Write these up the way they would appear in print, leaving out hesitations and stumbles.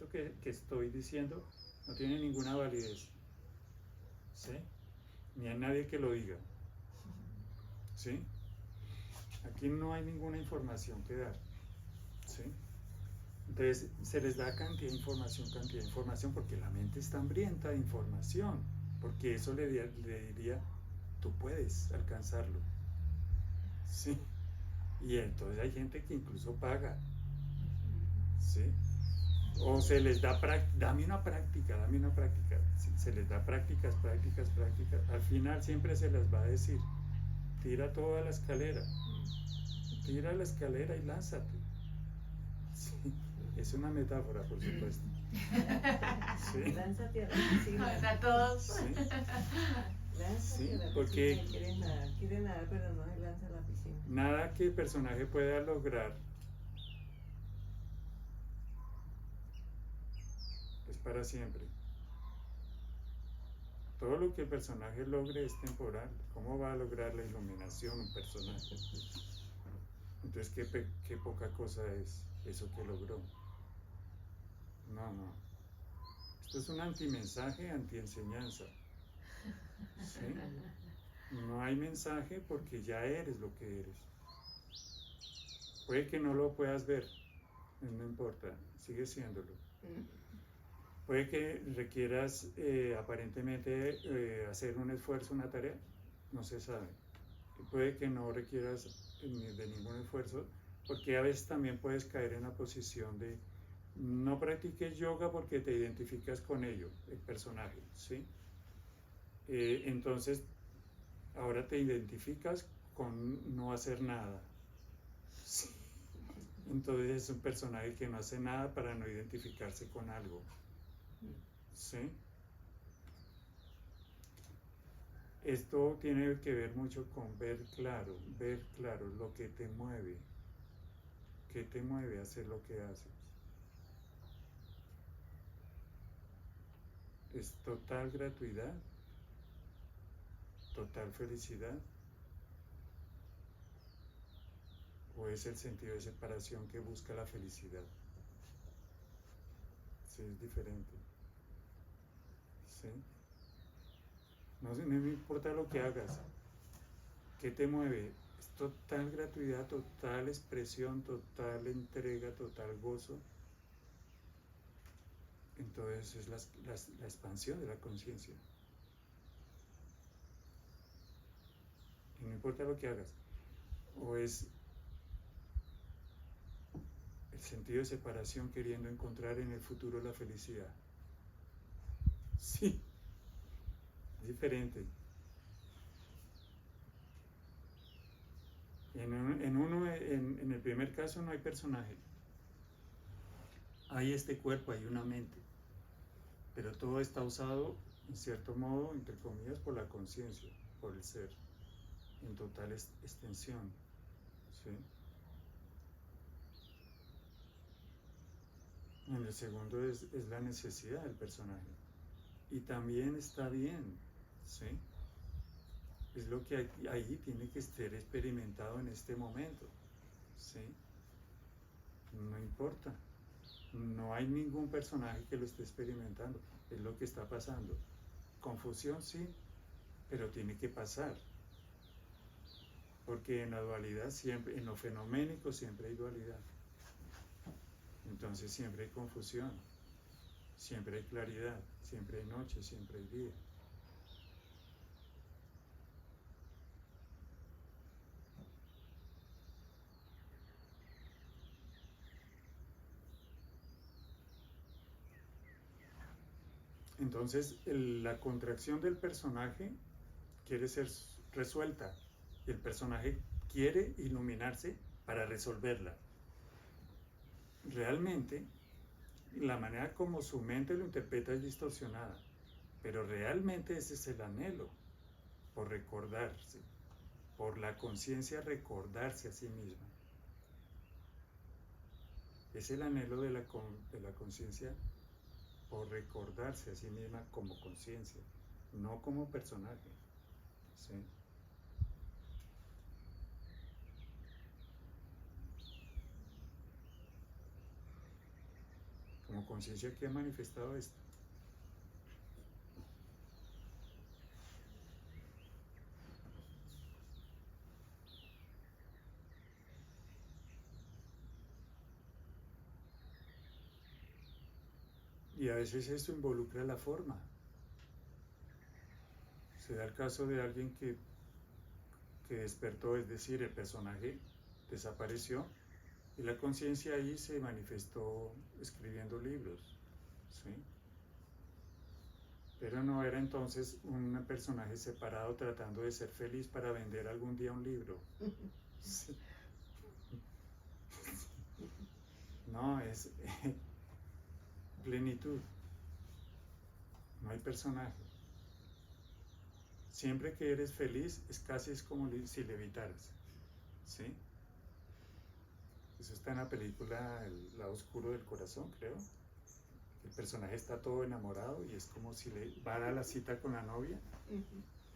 esto que estoy diciendo no tiene ninguna validez, ¿sí? Ni hay nadie que lo diga, ¿sí? Aquí no hay ninguna información que dar, ¿sí? Entonces se les da cantidad de información, porque la mente está hambrienta de información, porque eso le diría, tú puedes alcanzarlo, ¿sí? Y entonces hay gente que incluso paga, ¿sí? O se les da, dame una práctica, dame una práctica. ¿Sí? Se les da prácticas, prácticas, prácticas. Al final siempre se les va a decir, tira toda la escalera, tira la escalera y lánzate. Sí, es una metáfora, por supuesto. Sí. Lánzate a la piscina. A todos. Sí. Lánzate Sí, a la porque piscina. Quiere nadar, pero no se lanza a la piscina. nada que el personaje pueda lograr es para siempre. Todo lo que el personaje logre es temporal. ¿Cómo va a lograr la iluminación un personaje? Entonces, qué poca cosa es eso que logró. No, no. Esto es un antimensaje, antienseñanza. ¿Sí? No hay mensaje porque ya eres lo que eres. Puede que no lo puedas ver, no importa, sigue siéndolo. Puede que requieras aparentemente hacer un esfuerzo, una tarea, no se sabe. Puede que no requieras de ningún esfuerzo, porque a veces también puedes caer en la posición de no practiques yoga porque te identificas con ello, el personaje, ¿sí? Entonces, ahora te identificas con no hacer nada, ¿sí? Entonces es un personaje que no hace nada para no identificarse con algo, ¿sí? Esto tiene que ver mucho con ver claro lo que te mueve, qué te mueve a hacer lo que haces. ¿Es total gratuidad? ¿Total felicidad? ¿O es el sentido de separación que busca la felicidad? Sí, es diferente. ¿Sí? No me importa lo que hagas. ¿Qué te mueve? Es total gratuidad, total expresión, total entrega, total gozo. Entonces es la expansión de la conciencia. Y no importa lo que hagas. O es el sentido de separación queriendo encontrar en el futuro la felicidad. Sí, es diferente. En el primer caso no hay personaje. Hay este cuerpo, hay una mente. Pero todo está usado, en cierto modo, entre comillas, por la conciencia, por el ser, en total extensión. ¿Sí? En el segundo es la necesidad del personaje. Y también está bien, ¿sí? Es lo que ahí tiene que ser experimentado en este momento, ¿sí? No importa. No hay ningún personaje que lo esté experimentando. Es lo que está pasando. Confusión, sí, pero tiene que pasar. Porque en la dualidad siempre, en lo fenoménico siempre hay dualidad. Entonces siempre hay confusión, siempre hay claridad, siempre hay noche, siempre hay día. Entonces la contracción del personaje quiere ser resuelta y el personaje quiere iluminarse para resolverla. Realmente, la manera como su mente lo interpreta es distorsionada, pero realmente ese es el anhelo por recordarse, por la conciencia recordarse a sí misma. Es el anhelo de la conciencia por recordarse a sí misma como conciencia, no como personaje. ¿Sí? Como como conciencia que ha manifestado esto. Y a veces esto involucra la forma. Se da el caso de alguien que despertó, es decir, el personaje desapareció y la conciencia ahí se manifestó escribiendo libros, ¿sí? Pero no era entonces un personaje separado tratando de ser feliz para vender algún día un libro. Sí. No, es plenitud. No hay personaje. Siempre que eres feliz es casi como si levitaras, ¿sí? Eso está en la película El lado oscuro del corazón, creo. El personaje está todo enamorado y es como si le va a la cita con la novia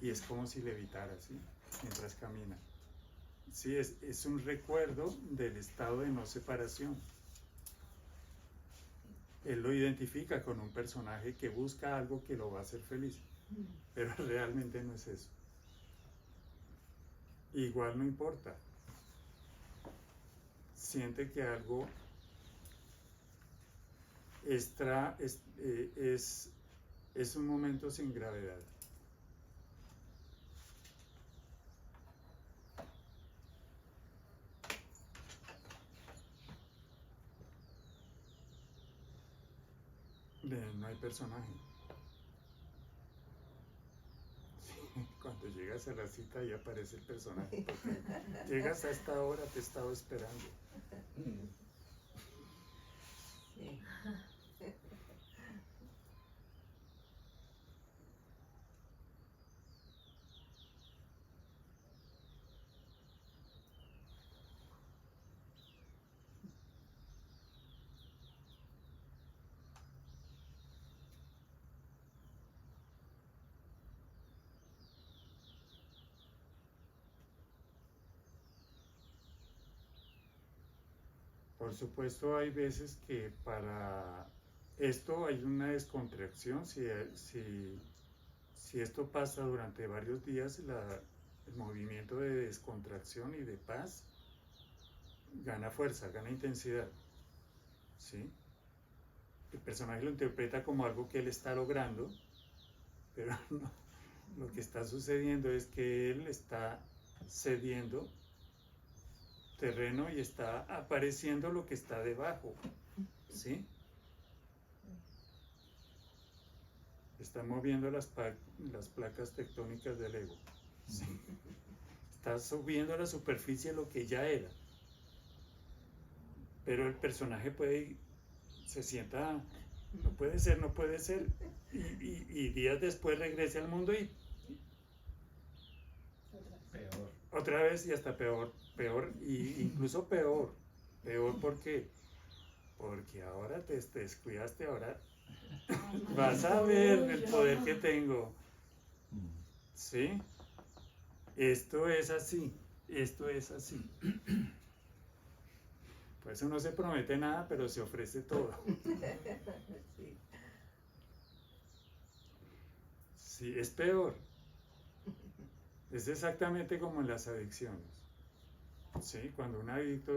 y es como si levitara, ¿sí? Mientras camina. Sí, es un recuerdo del estado de no separación. Él lo identifica con un personaje que busca algo que lo va a hacer feliz, pero realmente no es eso. Igual no importa. Siente que algo es un momento sin gravedad. No hay personaje. Sí, cuando llegas a la cita ya aparece el personaje. Llegas a esta hora, te he estado esperando. Sí. Por supuesto, hay veces que para esto hay una descontracción. Si esto pasa durante varios días, el movimiento de descontracción y de paz gana fuerza, gana intensidad, ¿sí? El personaje lo interpreta como algo que él está logrando, pero no, lo que está sucediendo es que él está cediendo terreno y está apareciendo lo que está debajo, ¿sí? Está moviendo las placas tectónicas del ego, ¿sí? Está subiendo a la superficie lo que ya era, pero el personaje se sienta, no puede ser, y días después regresa al mundo y Peor. otra vez y hasta peor, y incluso peor porque ahora te descuidaste, ahora vas a ver el poder que tengo, ¿sí? Esto es así. Por eso no se promete nada, pero se ofrece todo. Sí. Sí, es peor. Es exactamente como en las adicciones. ¿Sí? Cuando un adicto,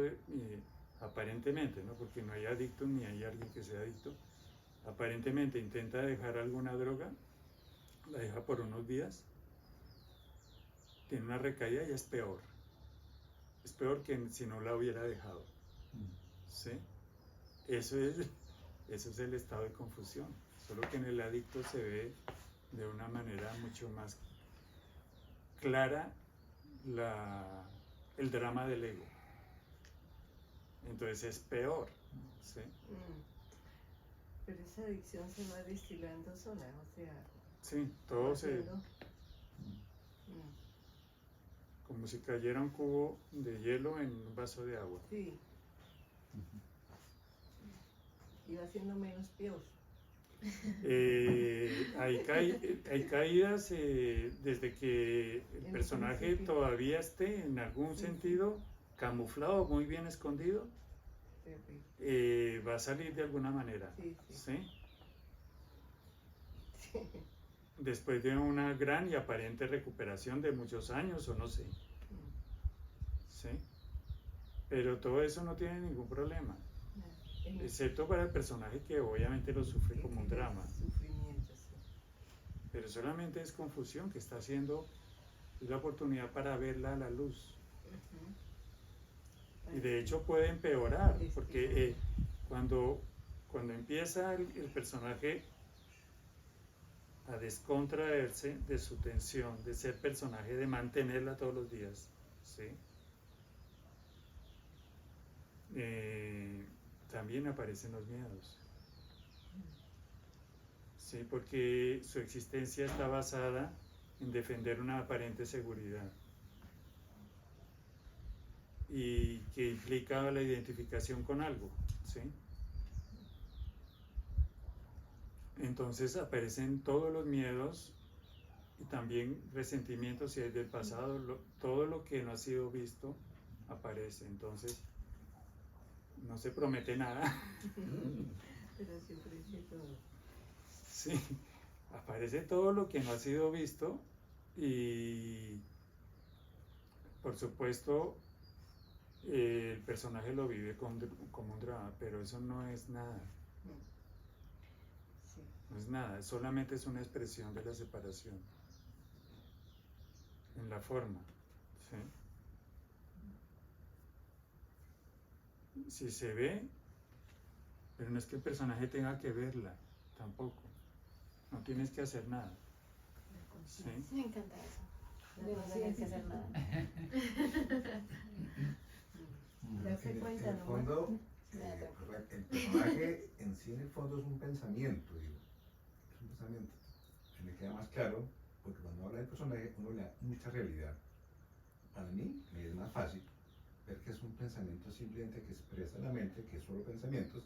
aparentemente, ¿no? Porque no hay adicto ni hay alguien que sea adicto, aparentemente intenta dejar alguna droga, la deja por unos días, tiene una recaída y es peor. Es peor que si no la hubiera dejado. ¿Sí? Eso es el estado de confusión. Solo que en el adicto se ve de una manera mucho más clara el drama del ego. Entonces es peor, ¿sí? Pero esa adicción se va destilando sola, o sea... Sí, todo se... haciendo... Como si cayera un cubo de hielo en un vaso de agua. Sí. Y va siendo menos peor. Hay caídas desde que el personaje todavía esté en algún sentido camuflado, muy bien escondido, Terrible. va a salir de alguna manera, Sí, sí. ¿sí? Sí. Después de una gran y aparente recuperación de muchos años o no sé, ¿sí? Pero todo eso no tiene ningún problema, excepto para el personaje que obviamente lo sufre como un drama, Sufrimiento, sí. pero solamente es confusión que está haciendo, es la oportunidad para verla a la luz. Y de hecho puede empeorar, porque cuando empieza el personaje a descontraerse de su tensión, de ser personaje, de mantenerla todos los días, ¿sí? También aparecen los miedos, ¿sí? Porque su existencia está basada en defender una aparente seguridad y que implica la identificación con algo, ¿sí? Entonces aparecen todos los miedos y también resentimientos si hay del pasado, todo lo que no ha sido visto aparece. Entonces no se promete nada. Pero se ofrece todo. Sí, aparece todo lo que no ha sido visto y por supuesto el personaje lo vive como un drama, pero eso no es nada. Sí. No es nada, solamente es una expresión de la separación en la forma, ¿sí? Si se ve, pero no es que el personaje tenga que verla, tampoco. No tienes que hacer nada, ¿sí? Me encanta eso. De no tener que hacer nada. Darse cuenta, en el ¿no? fondo, Me da el personaje en sí en el fondo es un pensamiento, digo. Es un pensamiento. Se me queda más claro, porque cuando habla del personaje uno le da mucha realidad. Para mí me es más fácil ver que es un pensamiento simplemente que expresa la mente, que es solo pensamientos,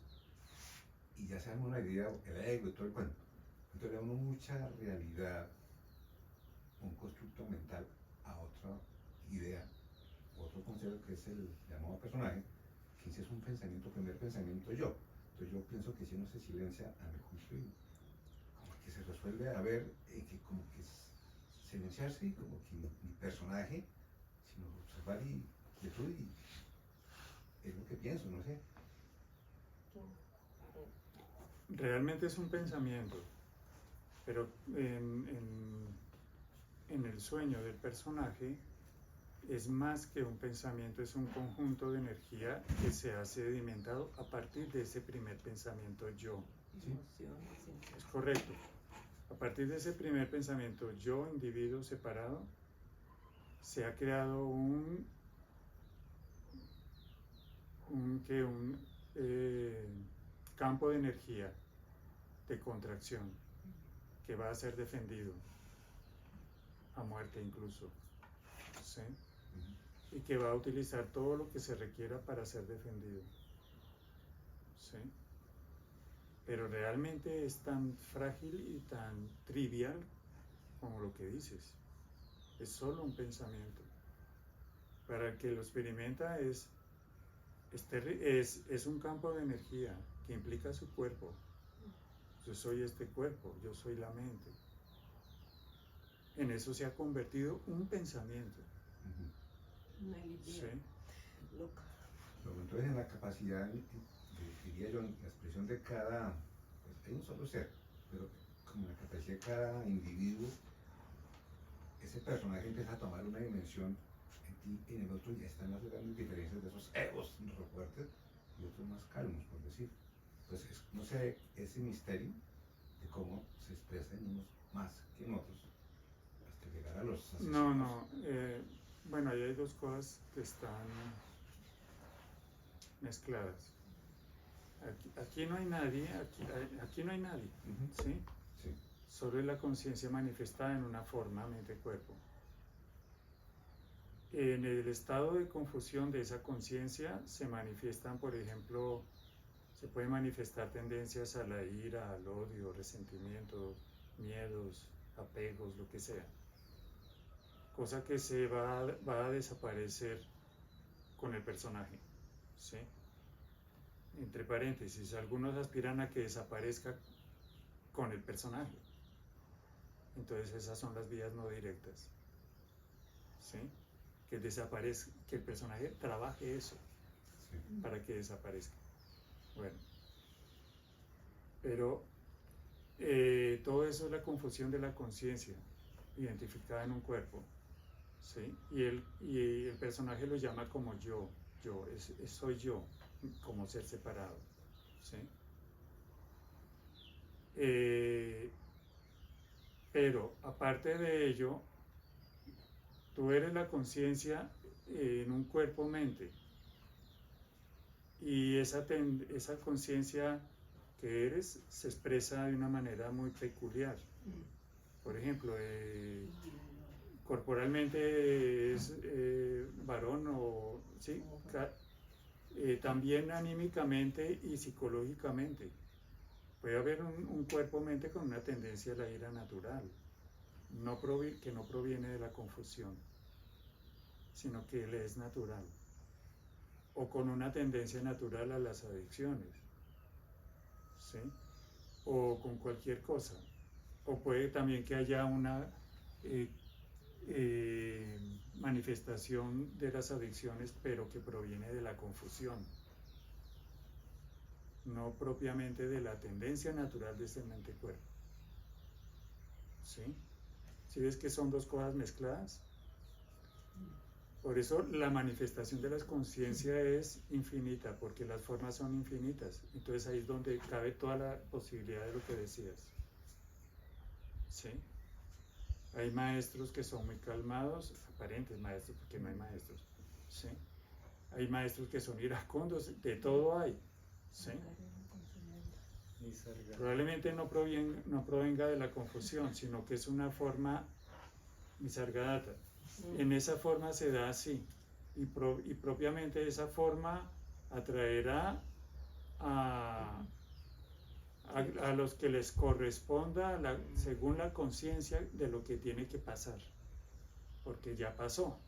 y ya se arma una idea, el ego y todo el cuento. Entonces le da uno mucha realidad, un constructo mental a otra idea, otro concepto que es el llamado personaje, que ese es un pensamiento, primer pensamiento yo. Entonces yo pienso que si uno se silencia a mi juicio y como que se resuelve a ver que como que silenciarse y como que mi personaje, sino observar y quietud y es lo que pienso, no sé. Realmente es un pensamiento, pero en el sueño del personaje es más que un pensamiento, es un conjunto de energía que se ha sedimentado a partir de ese primer pensamiento yo. Sí. Es correcto. A partir de ese primer pensamiento yo, individuo separado, se ha creado un campo de energía, de contracción, que va a ser defendido a muerte incluso, ¿sí? Y que va a utilizar todo lo que se requiera para ser defendido, ¿sí? Pero realmente es tan frágil y tan trivial como lo que dices. Es solo un pensamiento. Para el que lo experimenta es un campo de energía que implica su cuerpo. Yo soy este cuerpo, yo soy la mente. En eso se ha convertido un pensamiento. Una idea ¿Sí? loca. Luego, entonces en la capacidad, diría yo, en la expresión de cada, pues hay un solo ser, pero como en la capacidad de cada individuo, ese personaje empieza a tomar una dimensión en ti y en el otro, y están las grandes diferencias de esos egos fuertes y otros más calmos, por decir. Entonces, no sé, ese misterio de cómo se expresa en unos más que en otros, hasta llegar a los asesinos. No. Bueno, ahí hay dos cosas que están mezcladas. Aquí no hay nadie, aquí no hay nadie, ¿sí? Sí. Solo es la conciencia manifestada en una forma, mente-cuerpo. En el estado de confusión de esa conciencia se manifiestan, por ejemplo, se pueden manifestar tendencias a la ira, al odio, resentimiento, miedos, apegos, lo que sea. Cosa que se va a desaparecer con el personaje, ¿sí? entre paréntesis, algunos aspiran a que desaparezca con el personaje. Entonces esas son las vías no directas. ¿Sí? Que desaparezca, que el personaje trabaje eso Sí. para que desaparezca. Bueno, pero todo eso es la confusión de la conciencia identificada en un cuerpo. ¿Sí? Y el personaje lo llama como yo, soy yo, como ser separado. ¿Sí? Pero aparte de ello, tú eres la conciencia en un cuerpo-mente, y esa conciencia que eres se expresa de una manera muy peculiar. Por ejemplo, corporalmente es varón o sí, también anímicamente y psicológicamente. Puede haber un cuerpo-mente con una tendencia a la ira natural, que no proviene de la confusión, sino que le es natural, o con una tendencia natural a las adicciones, ¿sí? O con cualquier cosa. O puede también que haya una manifestación de las adicciones, pero que proviene de la confusión, no propiamente de la tendencia natural de ese mente-cuerpo. ¿Sí? ¿Sí ves que son dos cosas mezcladas? Por eso la manifestación de la conciencia es infinita, porque las formas son infinitas. Entonces ahí es donde cabe toda la posibilidad de lo que decías. ¿Sí? Hay maestros que son muy calmados, aparentes maestros, porque no hay maestros. ¿Sí? Hay maestros que son iracundos, de todo hay. ¿Sí? Probablemente no provenga de la confusión, sino que es una forma nisargadatta. En esa forma se da así, y propiamente esa forma atraerá a los que les corresponda según la conciencia de lo que tiene que pasar, porque ya pasó.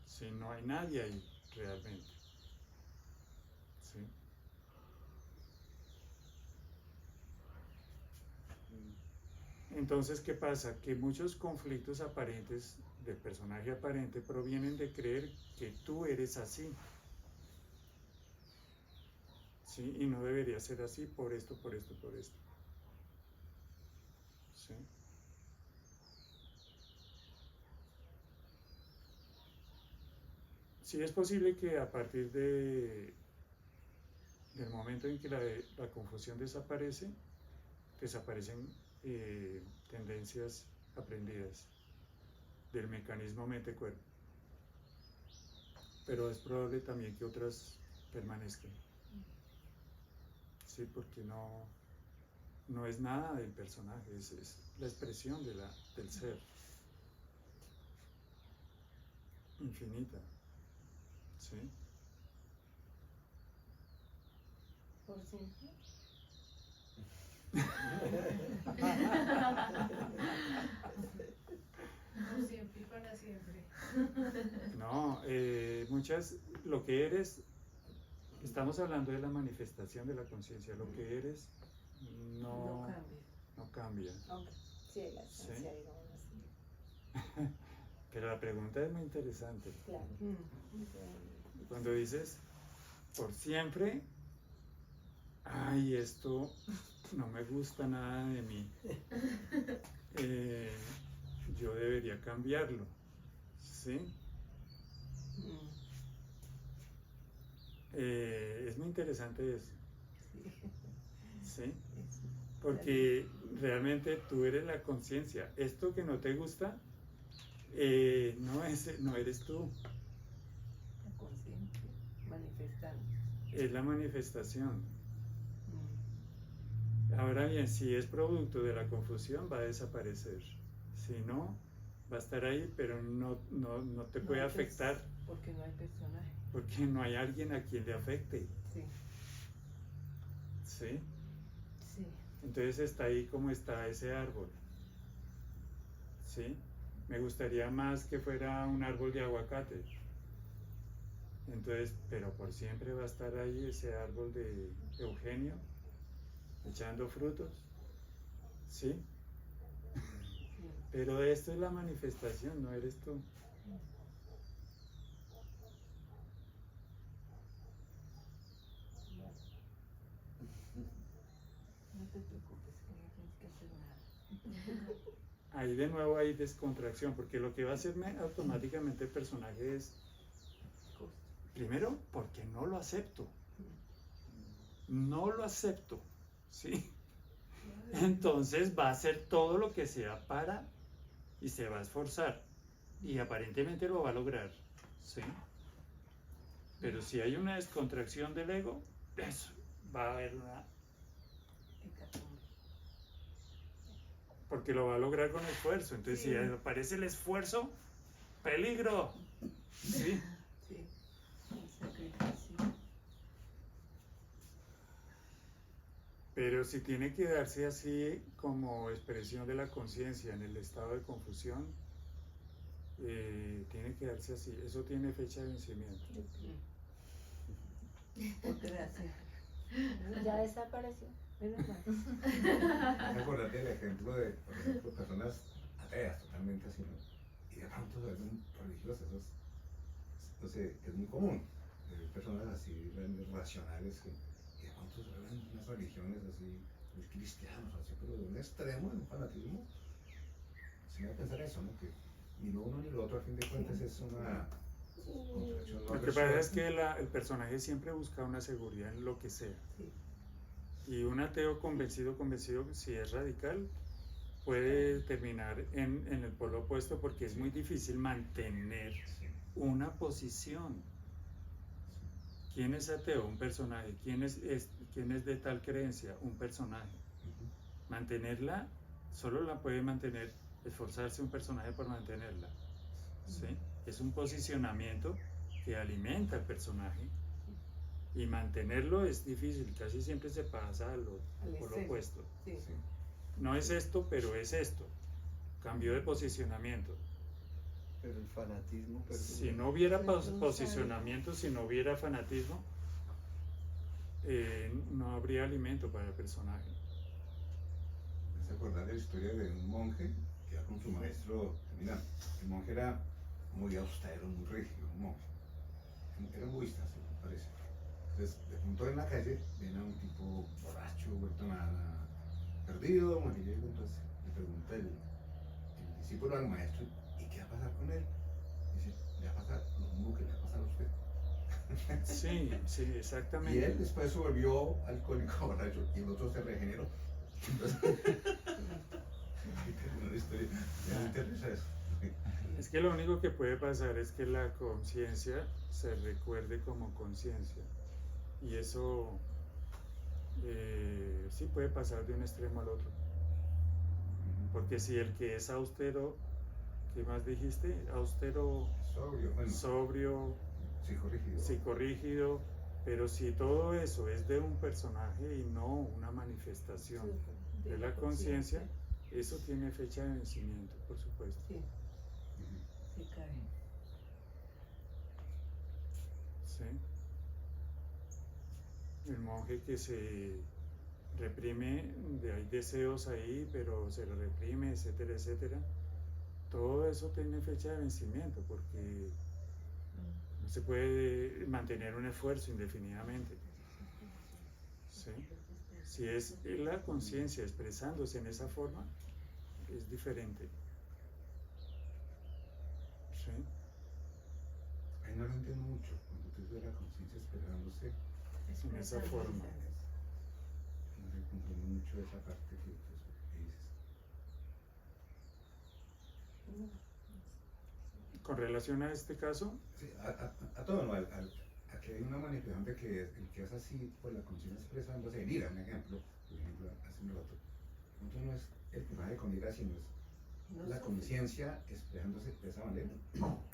Si no hay nadie ahí realmente. ¿Sí? Entonces, ¿qué pasa? Que muchos conflictos aparentes del personaje aparente provienen de creer que tú eres así. ¿Sí? Y no debería ser así por esto, por esto, por esto. ¿Sí? Sí es posible que a partir del momento en que la confusión desaparecen tendencias aprendidas del mecanismo mente-cuerpo. Pero es probable también que otras permanezcan. Sí, porque no es nada del personaje, es la expresión del ser. Infinita. ¿Sí? Por siempre. Por siempre y para siempre. No, lo que eres, estamos hablando de la manifestación de la conciencia, lo que eres no cambia. Aunque sí, la ¿Sí? esencia, digamos así. Pero la pregunta es muy interesante. Claro. Cuando dices por siempre, ay, esto no me gusta nada de mí, yo debería cambiarlo. ¿Sí? Es muy interesante eso. ¿Sí? Porque realmente tú eres la conciencia. Esto que no te gusta, no eres tú. La conciencia manifestando. Es la manifestación. Ahora bien, si es producto de la confusión, va a desaparecer. Si no, va a estar ahí, pero no te puede afectar. Porque no hay personaje. Porque no hay alguien a quien le afecte. Sí. ¿Sí? Sí. Entonces está ahí como está ese árbol. ¿Sí? Me gustaría más que fuera un árbol de aguacate. Entonces, pero por siempre va a estar ahí ese árbol de Eugenio echando frutos, ¿sí? Sí. Pero esto es la manifestación, no eres tú. No te preocupes, que no tienes que hacer nada. Ahí de nuevo hay descontracción, porque lo que va a hacerme automáticamente el personaje es, primero, porque no lo acepto. No lo acepto, ¿sí? Entonces va a hacer todo lo que sea para y se va a esforzar y aparentemente lo va a lograr, ¿sí? Pero si hay una descontracción del ego, eso va a haber una, Hecatombe. porque lo va a lograr con esfuerzo. Entonces Sí. si aparece el esfuerzo, peligro, ¿sí? Sí, el sacrificio. Pero si tiene que darse así como expresión de la conciencia en el estado de confusión, tiene que darse así. Eso tiene fecha de vencimiento. Por gracia. Ya desapareció. Menos mal. Acordate del ejemplo de, por ejemplo, personas ateas, totalmente así, ¿no? Y de pronto se vuelven religiosas, eso es muy común. Personas así racionales que de pronto se vuelven unas religiones así, muy cristianos, así, pero de un extremo, de un fanatismo. Se me va a pensar eso, ¿no? Que ni lo uno ni lo otro, a fin de cuentas, es una contracción. Lo que pasa es que el personaje siempre busca una seguridad en lo que sea. Sí. Y un ateo convencido, si es radical, puede terminar en el polo opuesto porque es muy difícil mantener Sí. una posición. ¿Quién es ateo? Un personaje. ¿Quién es de tal creencia? Un personaje. Ujú. Mantenerla, solo la puede mantener, esforzarse un personaje por mantenerla. ¿Sí? Es un posicionamiento que alimenta al personaje y mantenerlo es difícil, casi siempre se pasa Al por lo extremo. opuesto. Sí. Sí. No es esto, pero es esto. Cambio de posicionamiento. Pero el fanatismo perdura. Si no hubiera Pero tú no posicionamiento, si no hubiera fanatismo, no habría alimento para el personaje. Me hace acordar de la historia de un monje que va con su maestro. Mira, el monje era muy austero, muy rígido, un monje. Era budista, se me parece. Entonces, de pronto en la calle viene a un tipo borracho, vuelto nada, perdido, mujeriego. Entonces le pregunta el discípulo al maestro, ¿y qué va a pasar con él? Dice, le va a pasar lo mismo que le va a pasar a usted. Sí, sí, Y exactamente. él después se volvió alcohólico borracho y el otro se regeneró. Entonces, ahí terminó la historia. Ya me interesa eso. Es que lo único que puede pasar es que la conciencia se recuerde como conciencia. Y eso sí puede pasar de un extremo al otro. Porque si el que es austero, ¿qué más dijiste? Austero, Sobrio, bueno, sobrio, psicorrígido. psicorrígido, pero si todo eso es de un personaje y no una manifestación de la conciencia, eso tiene fecha de vencimiento, por supuesto. Sí, Ujú. se cae. ¿Sí? El monje que se reprime, hay deseos ahí, pero se lo reprime, etcétera, etcétera. Todo eso tiene fecha de vencimiento porque no se puede mantener un esfuerzo indefinidamente. ¿Sí? Si es la conciencia expresándose en esa forma, es diferente. ¿Sí? Ahí no lo entiendo mucho, cuando tú dices la conciencia esperándose, En esa forma. no se comprende mucho esa parte que dices. Con relación a este caso, Sí, a todo, ¿no? A que hay una manifestación de que el que es así, pues la conciencia expresándose en ira, un ejemplo, por ejemplo, hace un rato. Entonces no es el personaje con ira, sino es No la sufre. conciencia expresándose de esa manera.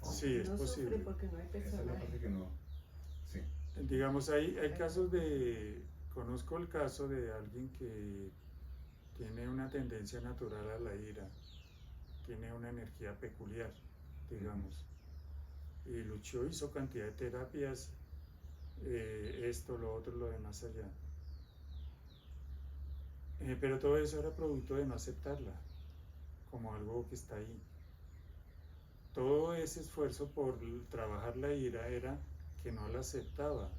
sí, es No sufre posible. porque no hay Esa es la parte personaje. que no. Sí. Digamos, hay casos de... Conozco el caso de alguien que tiene una tendencia natural a la ira, tiene una energía peculiar, digamos. y luchó, hizo cantidad de terapias, esto, lo otro, lo de más allá. Pero todo eso era producto de no aceptarla como algo que está ahí. Todo ese esfuerzo por trabajar la ira era que no la aceptaba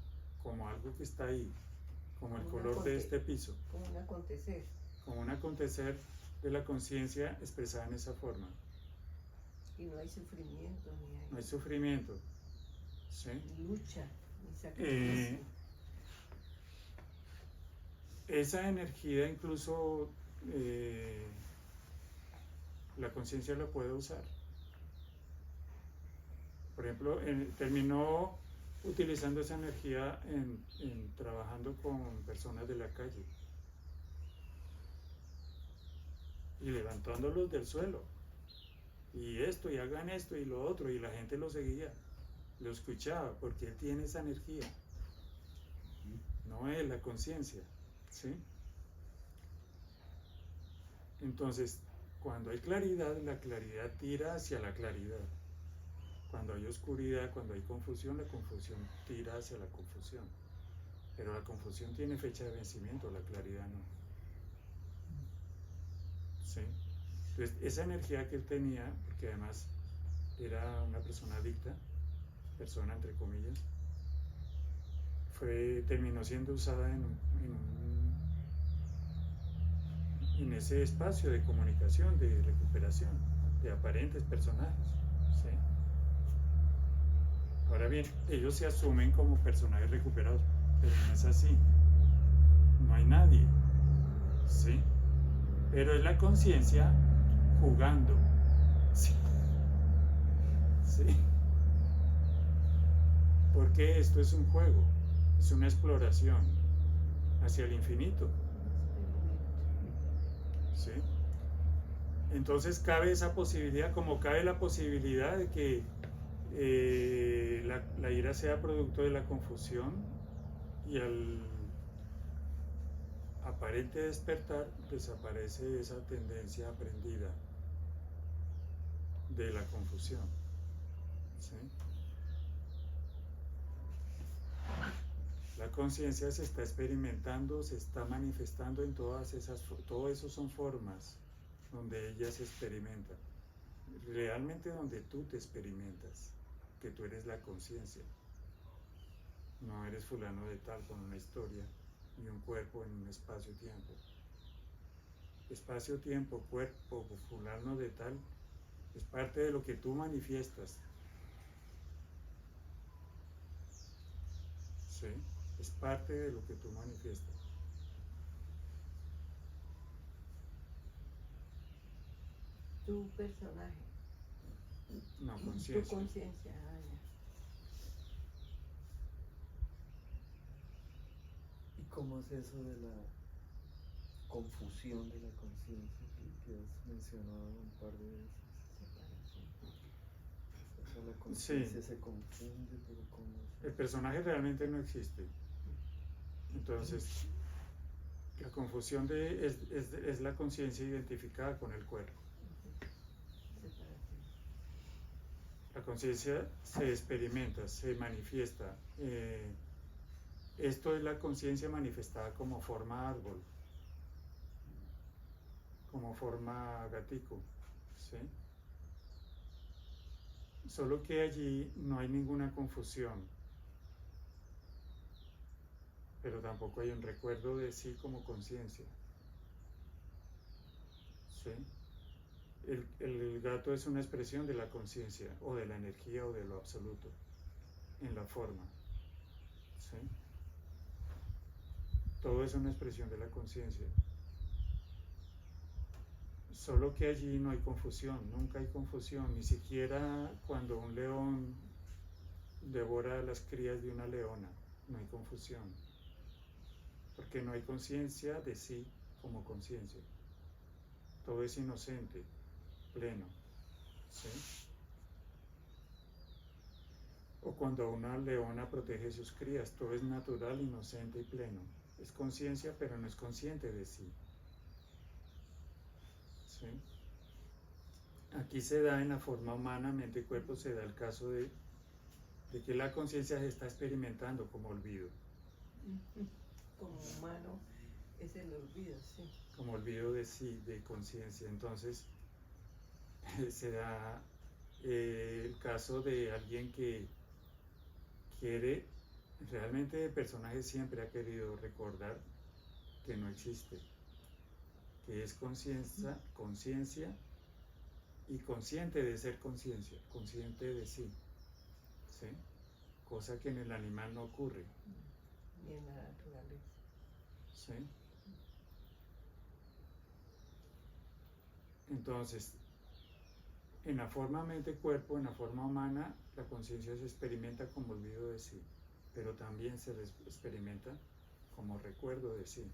como algo que está ahí, como el color de este piso, Como un acontecer. como un acontecer de la conciencia expresada en esa forma. Y no hay sufrimiento, No hay sufrimiento, ¿sí? ni lucha, ni sacrificio. Esa energía incluso la conciencia la puede usar. Por ejemplo, terminó utilizando esa energía en trabajando con personas de la calle y levantándolos del suelo. Y esto, y hagan esto y lo otro, y la gente lo seguía, lo escuchaba, porque él tiene esa energía. No es la conciencia, ¿sí? Entonces, cuando hay claridad, la claridad tira hacia la claridad. Cuando hay oscuridad, cuando hay confusión, la confusión tira hacia la confusión. Pero la confusión tiene fecha de vencimiento, la claridad no. ¿Sí? Entonces, esa energía que él tenía, porque además era una persona adicta, persona entre comillas, terminó siendo usada en ese espacio de comunicación, de recuperación, de aparentes personajes. ¿Sí? Ahora bien, ellos se asumen como personajes recuperados, pero no es así. No hay nadie. ¿Sí? Pero es la conciencia jugando. ¿Sí? ¿Sí? Porque esto es un juego, es una exploración hacia el infinito. ¿Sí? Entonces cabe esa posibilidad, como cabe la posibilidad de que la ira sea producto de la confusión, y al aparente despertar desaparece esa tendencia aprendida de la confusión. ¿Sí? La conciencia se está experimentando, se está manifestando en todas esas, todo eso son formas donde ella se experimenta. Realmente donde tú te experimentas, que tú eres la conciencia. No eres fulano de tal con una historia y un cuerpo en un espacio-tiempo. Espacio-tiempo, cuerpo, fulano de tal, es parte de lo que tú manifiestas. ¿Sí? Es parte de lo que tú manifiestas. Tu personaje. No, Tu conciencia. conciencia. Ya. ¿Y cómo es eso de la confusión de la conciencia que has mencionado un par de veces? O sea, la conciencia Sí. se confunde, pero ¿cómo es? El personaje realmente no existe. Entonces, la confusión es la conciencia identificada con el cuerpo. La conciencia se experimenta, se manifiesta. Esto es la conciencia manifestada como forma árbol, como forma gatico, ¿sí? Solo que allí no hay ninguna confusión, pero tampoco hay un recuerdo de sí como conciencia, ¿sí? El gato es una expresión de la conciencia, o de la energía, o de lo absoluto, en la forma, ¿sí? Todo es una expresión de la conciencia. Solo que allí no hay confusión, nunca hay confusión, ni siquiera cuando un león devora a las crías de una leona, no hay confusión, porque no hay conciencia de sí como conciencia. Todo es inocente, pleno, ¿sí? O cuando una leona protege sus crías, todo es natural, inocente y pleno. Es conciencia, pero no es consciente de sí. ¿Sí? Aquí se da en la forma humana, mente y cuerpo, se da el caso de de que la conciencia se está experimentando como olvido, Como humano es el olvido, sí. como olvido de sí, de conciencia. Entonces, se da el caso de alguien que quiere, realmente el personaje siempre ha querido recordar que no existe, que es conciencia, conciencia y consciente de ser conciencia, consciente de sí, ¿sí? Cosa que en el animal no ocurre, Ni en la naturaleza. ¿sí? Entonces, en la forma mente-cuerpo, en la forma humana, la conciencia se experimenta como olvido de sí, pero también se experimenta como recuerdo de sí.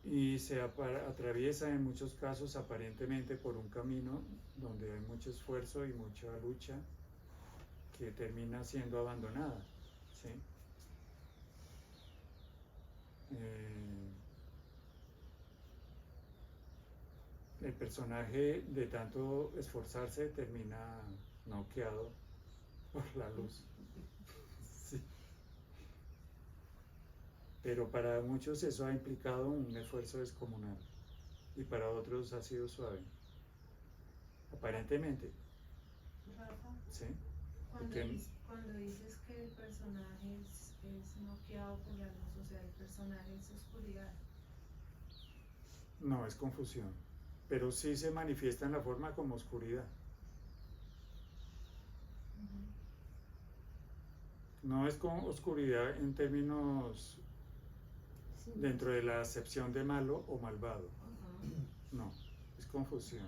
Y se atraviesa en muchos casos aparentemente por un camino donde hay mucho esfuerzo y mucha lucha que termina siendo abandonada, ¿sí? El personaje de tanto esforzarse termina noqueado por la luz. Sí. Pero para muchos eso ha implicado un esfuerzo descomunal y para otros ha sido suave, aparentemente, Rafa, ¿sí? cuando, Porque cuando dices que el personaje es noqueado por la luz, o sea, el personaje es oscuridad. no es confusión, pero sí se manifiesta en la forma como oscuridad. No es como oscuridad en términos Sí. dentro de la acepción de malo o malvado. No, es confusión.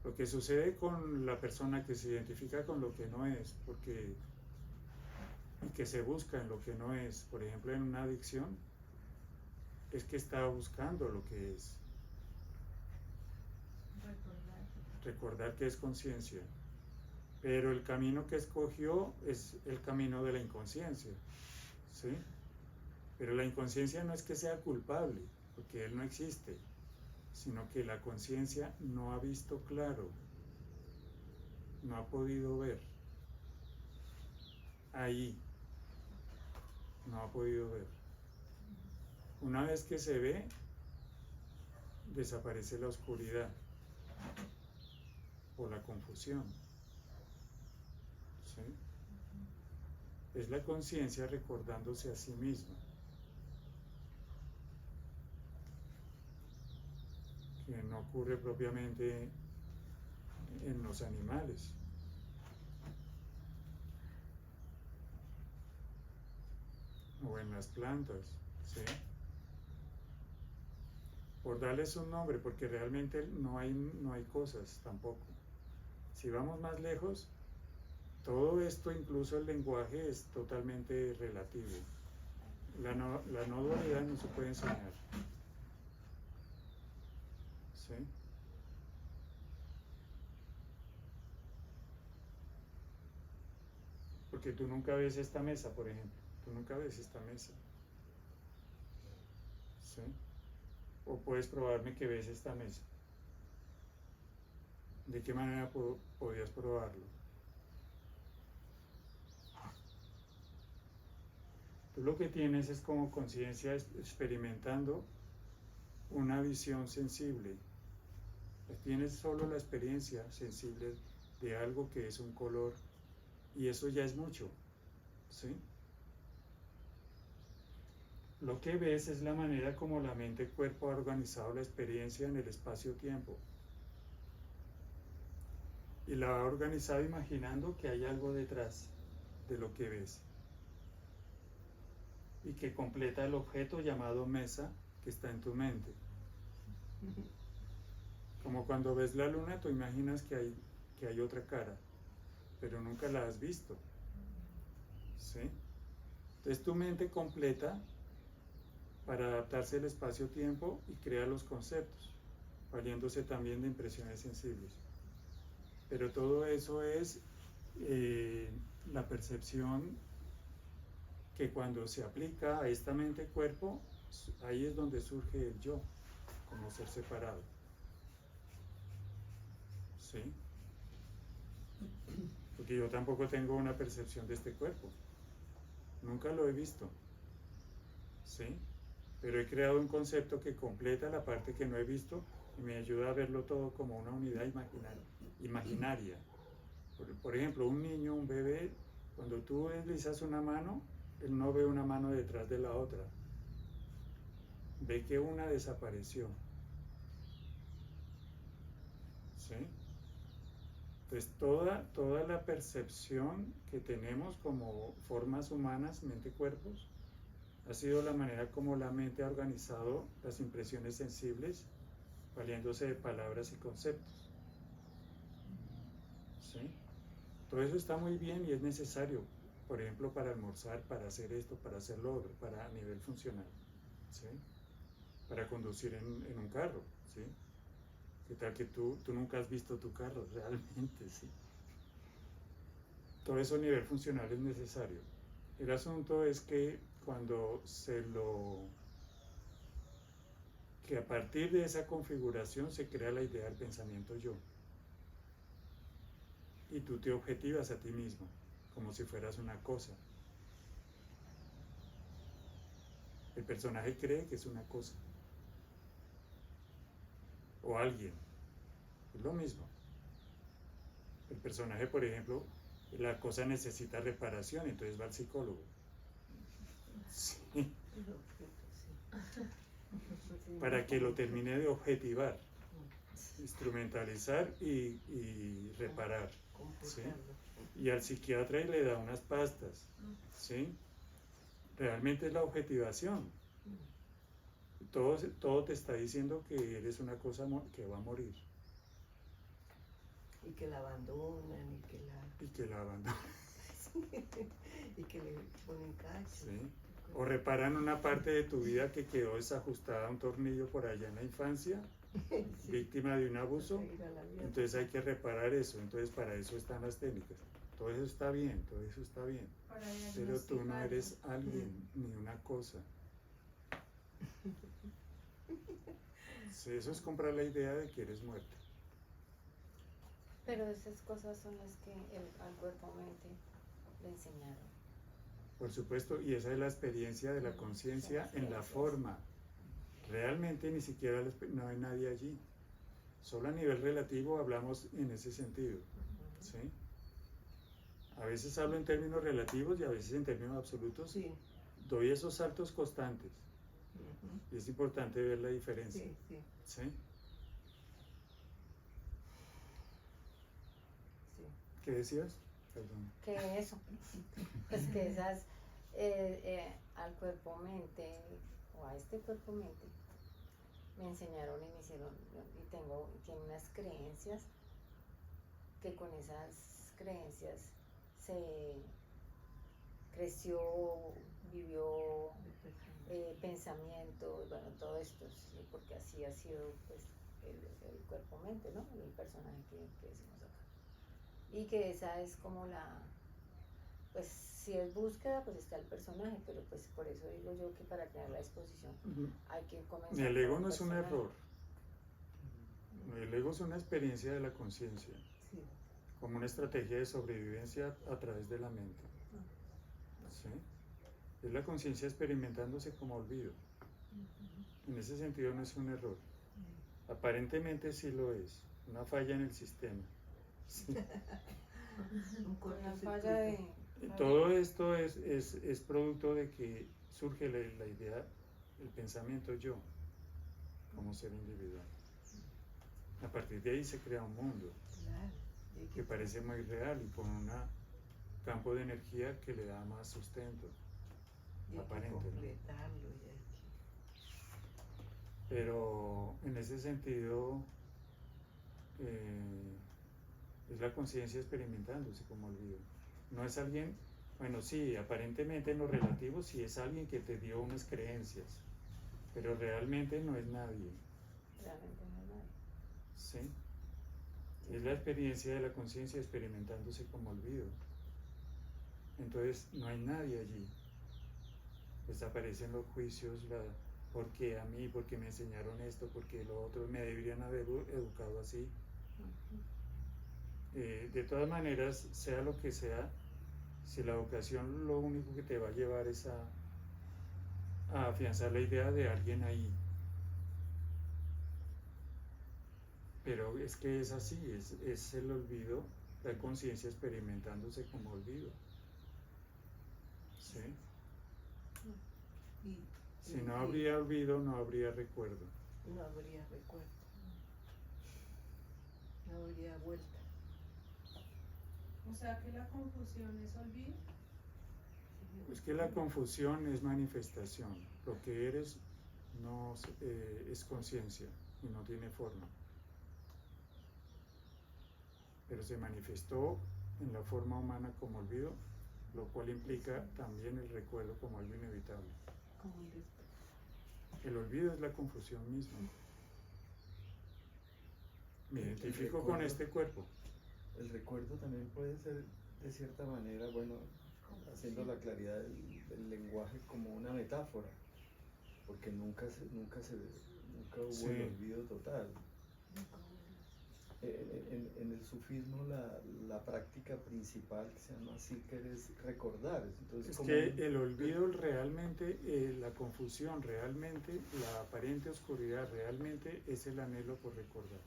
Lo que sucede con la persona que se identifica con lo que no es, y que se busca en lo que no es, por ejemplo en una adicción, es que está buscando lo que es. Recordar que es conciencia. Pero el camino que escogió es el camino de la inconsciencia, ¿sí? Pero la inconsciencia no es que sea culpable, porque él no existe, sino que la conciencia no ha visto claro, no ha podido ver. Ahí, no ha podido ver. Una vez que se ve, desaparece la oscuridad o la confusión, ¿sí? Es la conciencia recordándose a sí misma, que no ocurre propiamente en los animales. O en las plantas, ¿sí? Por darles un nombre, porque realmente no hay cosas tampoco. Si vamos más lejos, todo esto, incluso el lenguaje, es totalmente relativo. La no dualidad no se puede enseñar, ¿sí? Porque tú nunca ves esta mesa, por ejemplo. Tú nunca ves esta mesa, ¿sí? O puedes probarme que ves esta mesa. ¿De qué manera podías probarlo? Tú lo que tienes es como conciencia experimentando una visión sensible. Tienes solo la experiencia sensible de algo que es un color, y eso ya es mucho, ¿sí? Lo que ves es la manera como la mente-cuerpo ha organizado la experiencia en el espacio-tiempo. Y la ha organizado imaginando que hay algo detrás de lo que ves. Y que completa el objeto llamado mesa que está en tu mente. Como cuando ves la luna, tú imaginas que hay otra cara, pero nunca la has visto, ¿sí? Entonces tu mente completa para adaptarse al espacio-tiempo y crea los conceptos, valiéndose también de impresiones sensibles. Pero todo eso es la percepción que cuando se aplica a esta mente-cuerpo ahí es donde surge el yo, como ser separado. ¿Sí? Porque yo tampoco tengo una percepción de este cuerpo. Nunca lo he visto. ¿Sí? Pero he creado un concepto que completa la parte que no he visto y me ayuda a verlo todo como una unidad imaginaria. Por ejemplo, un niño, un bebé, cuando tú deslizas una mano, él no ve una mano detrás de la otra. Ve que una desapareció. ¿Sí? Entonces toda la percepción que tenemos como formas humanas, mente-cuerpos, ha sido la manera como la mente ha organizado las impresiones sensibles, valiéndose de palabras y conceptos. ¿Sí? Todo eso está muy bien y es necesario, por ejemplo, para almorzar, para hacer esto, para hacer lo otro, para a nivel funcional. ¿Sí? Para conducir en un carro. ¿Sí? ¿Qué tal que tú nunca has visto tu carro realmente? ¿Sí? Todo eso a nivel funcional es necesario. El asunto es que cuando que a partir de esa configuración se crea la idea del pensamiento yo. Y tú te objetivas a ti mismo, como si fueras una cosa. El personaje cree que es una cosa. O alguien. Es lo mismo. El personaje, por ejemplo, la cosa necesita reparación, entonces va al psicólogo. Sí. El objeto, sí. Para que lo termine de objetivar, instrumentalizar y reparar. ¿Sí? Y al psiquiatra y le da unas pastas. ¿Sí? Realmente es la objetivación. Todo te está diciendo que eres una cosa que va a morir. Y que la abandonan Y que la abandonan. y que le ponen cacho. ¿Sí? O reparan una parte de tu vida que quedó desajustada a un tornillo por allá en la infancia, Sí. víctima de un abuso. Seguir a la vida. Entonces hay que reparar eso. Entonces para eso están las técnicas. Todo eso está bien, todo eso está bien. Para Pero tú no diagnosticarlo. eres alguien ni una cosa. Sí, eso es comprar la idea de que eres muerta. Pero esas cosas son las que al cuerpo-mente le enseñaron. Por supuesto, y esa es la experiencia de la conciencia en la forma. Realmente ni siquiera no hay nadie allí. Solo a nivel relativo hablamos en ese sentido. ¿Sí? A veces hablo en términos relativos y a veces en términos absolutos. Sí. Doy esos saltos constantes. Ujú. Y es importante ver la diferencia. Sí, sí, ¿Sí? sí. ¿Qué decías? Perdón. Que eso, pues que esas al cuerpo-mente o a este cuerpo-mente me enseñaron y me hicieron, y tiene unas creencias que con esas creencias se creció, vivió pensamientos, bueno, todo esto, sí, porque así ha sido pues el cuerpo-mente, ¿no? El personaje que decimos acá. Y que esa es como pues si es búsqueda, pues está el personaje, pero pues por eso digo yo que para crear la exposición hay que comenzar. El ego con no es un personaje. error. El ego es una experiencia de la conciencia, Sí. como una estrategia de sobrevivencia a través de la mente. ¿Sí? Es la conciencia experimentándose como olvido. En ese sentido no es un error. Aparentemente sí lo es, una falla en el sistema. Sí. Un Una cortocircuito. falla de... Y todo esto es producto de que surge la idea, el pensamiento yo, como ser individual. A partir de ahí se crea un mundo Claro. Y hay que parece muy real y con un campo de energía que le da más sustento. y hay que aparente, ¿no? completarlo y hay Pero en ese sentido es la conciencia experimentándose como olvido. No es alguien, bueno, sí, aparentemente en lo relativo sí es alguien que te dio unas creencias, pero realmente no es nadie. Realmente no es nada. ¿Sí? Es la experiencia de la conciencia experimentándose como olvido. Entonces no hay nadie allí. Desaparecen los juicios, porque a mí, porque me enseñaron esto, porque lo otro, me deberían haber educado así. De todas maneras, sea lo que sea, si la educación lo único que te va a llevar es a afianzar la idea de alguien ahí. Pero es que es así, es el olvido, la conciencia experimentándose como olvido. ¿Sí? Y Si no habría olvido, no habría recuerdo. no habría recuerdo, no habría vuelta. O sea que la confusión es olvido. Es que la confusión es manifestación. Lo que eres no es conciencia y no tiene forma. Pero se manifestó en la forma humana como olvido, lo cual implica también el recuerdo como algo inevitable. Como un despertar. El olvido es la confusión misma. Me El identifico con recuerdo. este cuerpo. El recuerdo también puede ser, de cierta manera, bueno, haciendo la claridad del lenguaje como una metáfora, porque nunca hubo Sí. el olvido total. En el sufismo la práctica principal que se llama zikr es recordar. Entonces, Es como que el olvido realmente, la confusión realmente, la aparente oscuridad realmente es el anhelo por recordar.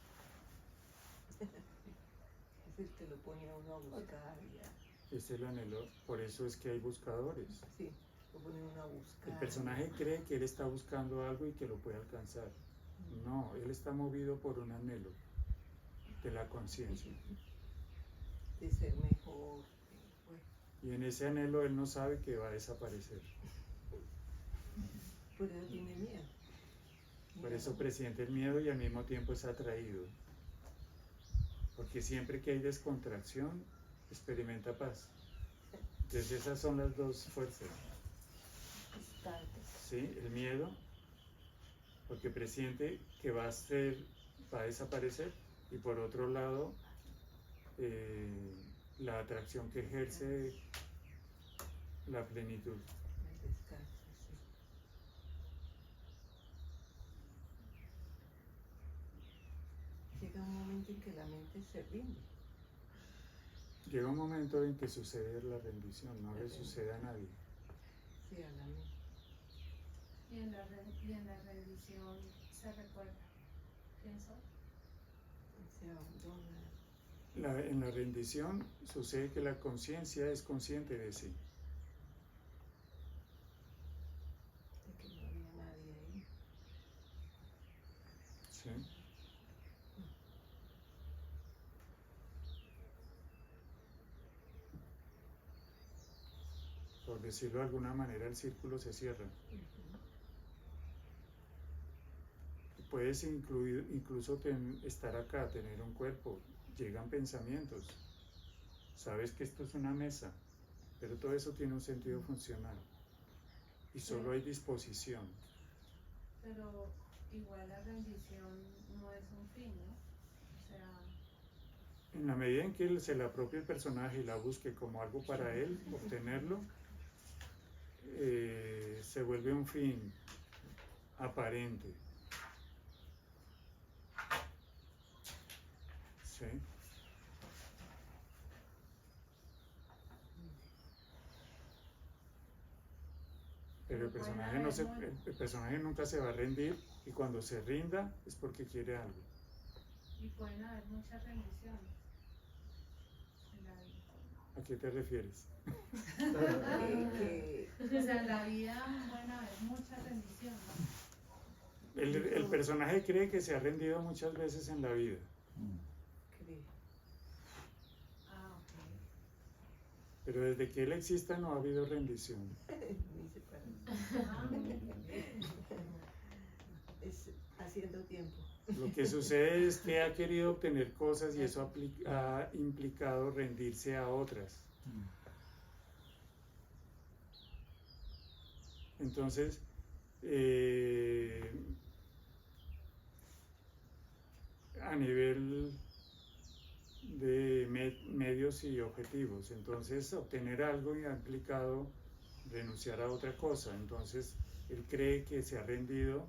Es el que lo pone a uno a buscar, ya. Es el anhelo, por eso es que hay buscadores. Sí, lo pone uno a buscar. El personaje cree que él está buscando algo y que lo puede alcanzar. No, él está movido por un anhelo de la conciencia. De ser mejor, bueno, Y en ese anhelo él no sabe que va a desaparecer. por eso tiene miedo. Por eso presiente el miedo y al mismo tiempo es atraído. Porque siempre que hay descontracción, experimenta paz. Entonces esas son las dos fuerzas. ¿Sí? El miedo, porque presiente que va a desaparecer. Y por otro lado, la atracción que ejerce la plenitud. El descanso, sí. Llega un momento en que la mente se rinde. Llega un momento en que sucede la rendición, no le sucede a nadie. Sí, a la mente. Y en la rendición se recuerda. ¿Quién soy? Se abandona. En la rendición sucede que la conciencia es consciente de sí. De que no había nadie ahí. ¿Sí? Por decirlo de alguna manera, el círculo se cierra. Puedes incluso estar acá, tener un cuerpo, llegan pensamientos. Sabes que esto es una mesa, pero todo eso tiene un sentido funcional. Y solo hay disposición. Pero igual la rendición no es un fin, ¿no? O sea, En la medida en que él se la apropie el personaje y la busque como algo para él, obtenerlo, se vuelve un fin aparente. ¿Sí? Pero el personaje nunca se va a rendir, y cuando se rinda es porque quiere algo. y pueden haber muchas rendiciones en la vida. ¿A qué te refieres? O sea, en la vida pueden haber muchas rendiciones. El personaje cree que se ha rendido muchas veces en la vida. Cree. Ah, ok. Pero desde que él exista no ha habido rendición. Ni se para. Es haciendo tiempo. Lo que sucede es que ha querido obtener cosas y eso ha implicado rendirse a otras. Entonces, a nivel de medios y objetivos, entonces obtener algo ha implicado renunciar a otra cosa. Entonces, él cree que se ha rendido,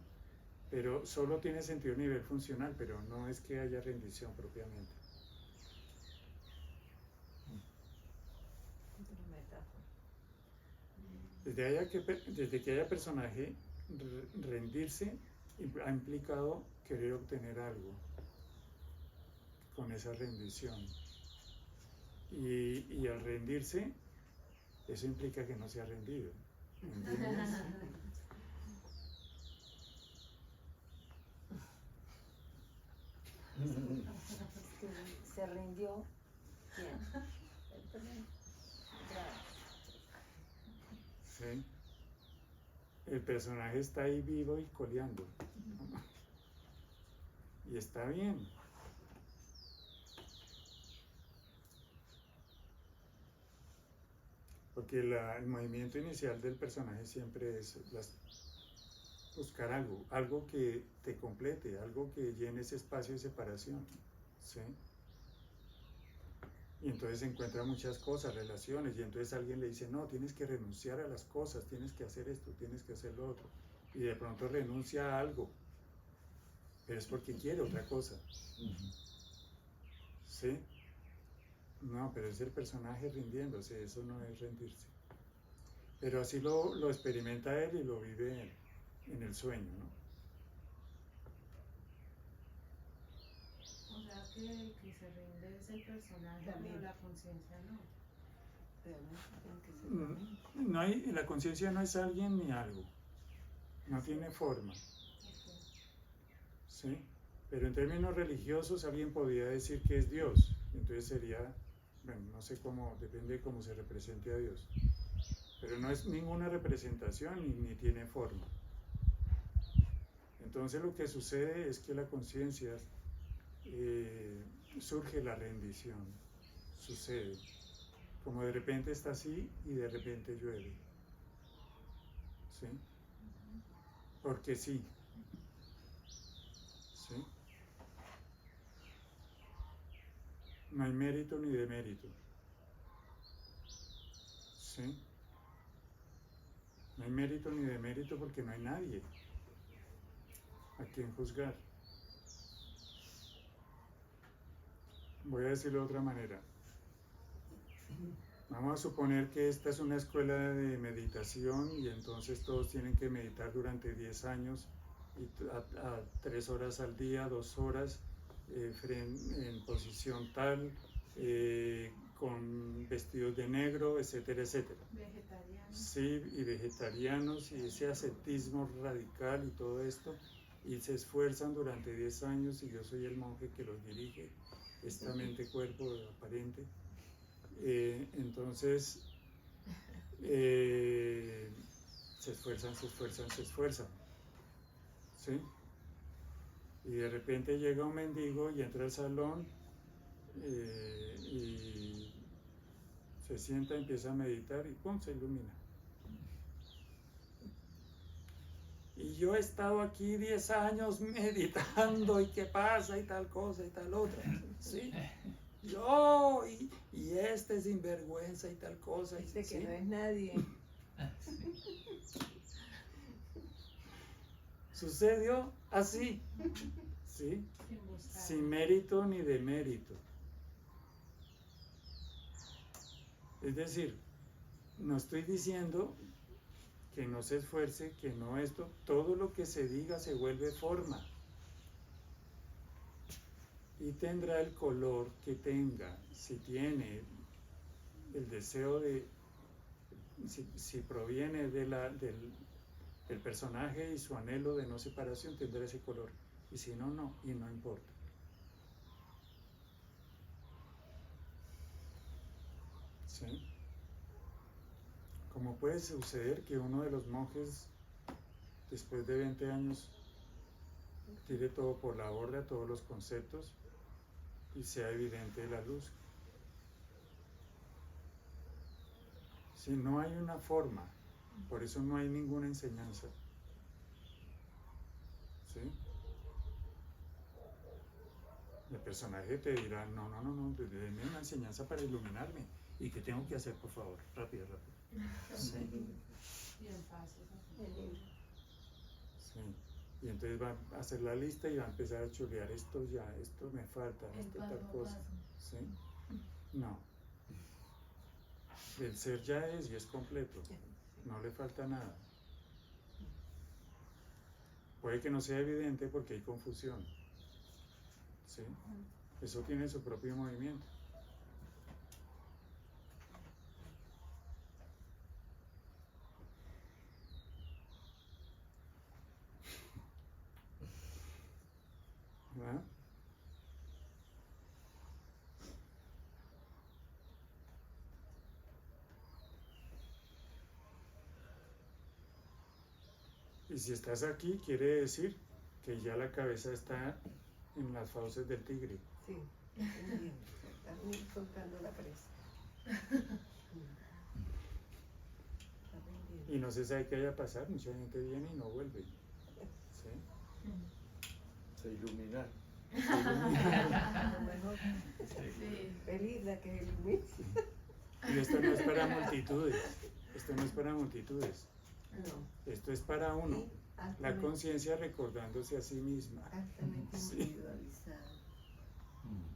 pero solo tiene sentido a nivel funcional, pero no es que haya rendición propiamente. Otra metáfora. Desde que haya personaje, rendirse ha implicado querer obtener algo con esa rendición. Y al rendirse, eso implica que no se ha rendido. ¿Entiendes? Es que se rindió. ¿Quién? El personaje. ¿Sí? El personaje está ahí vivo y coleando. Y está bien. Porque el movimiento inicial del personaje siempre es buscar algo que te complete, algo que llene ese espacio de separación. ¿Sí? Y entonces encuentra muchas cosas, relaciones, y entonces alguien le dice, no, tienes que renunciar a las cosas, tienes que hacer esto, tienes que hacer lo otro. Y de pronto renuncia a algo, pero es porque quiere otra cosa. ¿Sí? No, pero es el personaje rindiéndose, eso no es rendirse. Pero así lo experimenta él y lo vive él, en el sueño, ¿no? O sea que se rinde es el personaje, También. pero la conciencia no. Realmente tiene que ser la mente. No hay, la conciencia no es alguien ni algo, no tiene forma. Ok. ¿Sí? Pero en términos religiosos alguien podría decir que es Dios, entonces sería, bueno, no sé cómo, depende de cómo se represente a Dios, pero no es ninguna representación ni tiene forma. Entonces lo que sucede es que la conciencia, surge la rendición, sucede, como de repente está así y de repente llueve, ¿sí? Porque sí. ¿Sí? No hay mérito ni demérito. ¿Sí? No hay mérito ni demérito porque no hay nadie a quien juzgar. Voy a decirlo de otra manera. Vamos a suponer que esta es una escuela de meditación y entonces todos tienen que meditar durante 10 años y a 3 horas al día, 2 horas, en posición tal, con vestidos de negro, etcétera, etcétera. Vegetariano. Sí, y vegetarianos y ese ascetismo radical y todo esto, y se esfuerzan durante 10 años y yo soy el monje que los dirige, esta mente-cuerpo aparente. Entonces, se esfuerzan, ¿sí? Y de repente llega un mendigo y entra al salón y se sienta, empieza a meditar y ¡pum!, se ilumina. Y yo he estado aquí 10 años meditando y qué pasa y tal cosa y tal otra, ¿sí? Yo y este sinvergüenza y tal cosa. Dice que ¿sí? no es nadie. Sucedió así, ¿sí? Sin buscar. Sin mérito ni demérito. Es decir, no estoy diciendo que no se esfuerce, que no esto, todo lo que se diga se vuelve forma. Y tendrá el color que tenga, si tiene el deseo de, si proviene del personaje y su anhelo de no separación, tendrá ese color. Y si no, no, y no importa. ¿Sí? Como puede suceder que uno de los monjes, después de 20 años, tire todo por la borda, todos los conceptos, y sea evidente la luz. Si no hay una forma, por eso no hay ninguna enseñanza. ¿Sí? El personaje te dirá, no, denme una enseñanza para iluminarme. ¿Y qué tengo que hacer, por favor? Rápido. ¿Sí? Y en paz. El libro. Sí. Y entonces va a hacer la lista y va a empezar a chulear esto ya, esto me falta, El esto paso tal a cosa. paso. ¿Sí? No. El ser ya es y es completo. No le falta nada. Puede que no sea evidente porque hay confusión. ¿Sí? Eso tiene su propio movimiento. ¿Verdad? Y si estás aquí, quiere decir que ya la cabeza está en las fauces del tigre. Sí, entendiendo. Está soltando la presa. Está rindiendo. Y no se sabe qué vaya a pasar, mucha gente viene y no vuelve. ¿Sí? Se iluminar. A lo mejor Sí. feliz la que ilumina. Y esto no es para multitudes. Esto no es para multitudes. No. Esto es para uno. Sí, La altamente- conciencia recordándose a sí misma. altamente Sí. individualizada. Mm.